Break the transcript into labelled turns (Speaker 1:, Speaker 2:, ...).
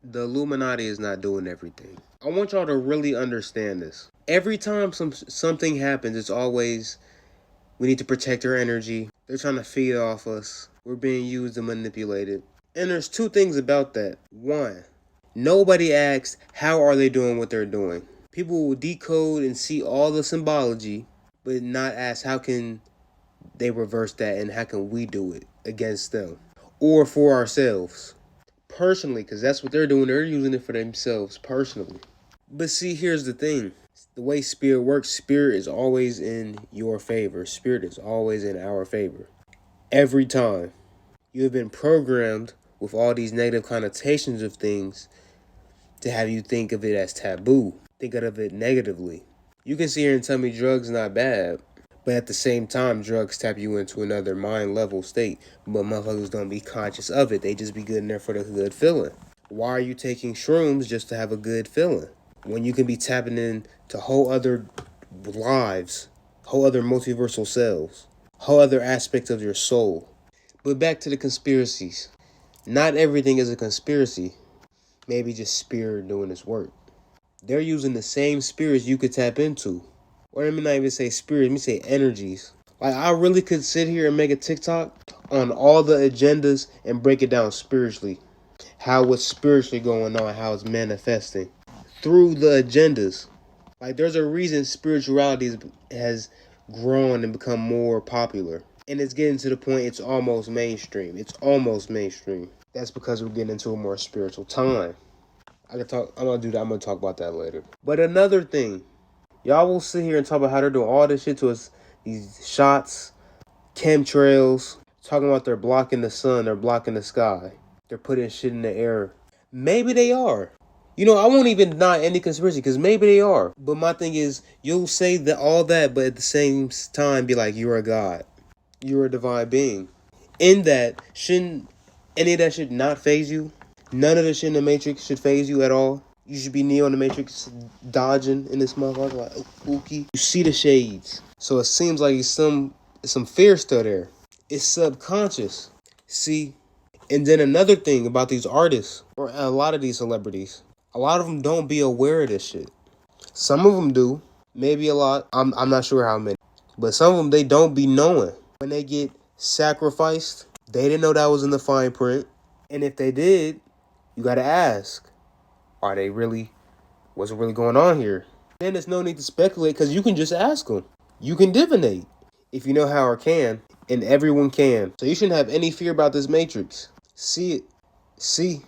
Speaker 1: The Illuminati is not doing everything. I want y'all to really understand this. Every time something happens, it's always we need to protect our energy. They're trying to feed off us. We're being used and manipulated. And there's two things about that. One, nobody asks how are they doing what they're doing. People will decode and see all the symbology, but not ask how can they reverse that and how can we do it against them or for ourselves personally, because that's what they're doing. They're using it for themselves personally. But see, here's the thing. The way spirit works, spirit is always in your favor. Spirit is always in our favor. Every time. You have been programmed with all these negative connotations of things to have you think of it as taboo. Think of it negatively. You can sit here and tell me drugs not bad, but at the same time, drugs tap you into another mind level state. But motherfuckers don't be conscious of it. They just be good in there for the good feeling. Why are you taking shrooms just to have a good feeling? When you can be tapping into whole other lives, whole other multiversal selves, whole other aspects of your soul. But back to the conspiracies. Not everything is a conspiracy. Maybe just spirit doing its work. They're using the same spirits you could tap into. Or let me not even say spirits, let me say energies. Like, I really could sit here and make a TikTok on all the agendas and break it down spiritually. How what's spiritually going on, how it's manifesting. Through the agendas. Like, there's a reason spirituality has grown and become more popular. And it's getting to the point it's almost mainstream. It's almost mainstream. That's because we're getting into a more spiritual time. I'm gonna talk about that later. But another thing, y'all will sit here and talk about how they're doing all this shit to us. These shots, chemtrails, talking about they're blocking the sun, they're blocking the sky. They're putting shit in the air. Maybe they are. You know, I won't even deny any conspiracy because maybe they are. But my thing is, you'll say that all that, but at the same time be like, you're a god. You're a divine being. In that, shouldn't any of that shit not phase you? None of the shit in the Matrix should phase you at all. You should be Neo in the Matrix dodging in this motherfucker like Ukiyo. You see the shades. So it seems like some fear still there. It's subconscious. See? And then another thing about these artists, or a lot of these celebrities, a lot of them don't be aware of this shit. Some of them do. Maybe a lot. I'm not sure how many. But some of them, they don't be knowing. When they get sacrificed, they didn't know that was in the fine print. And if they did, you gotta ask, what's really going on here? Then there's no need to speculate because you can just ask them. You can divinate if you know how or can, and everyone can. So you shouldn't have any fear about this Matrix. See it. See.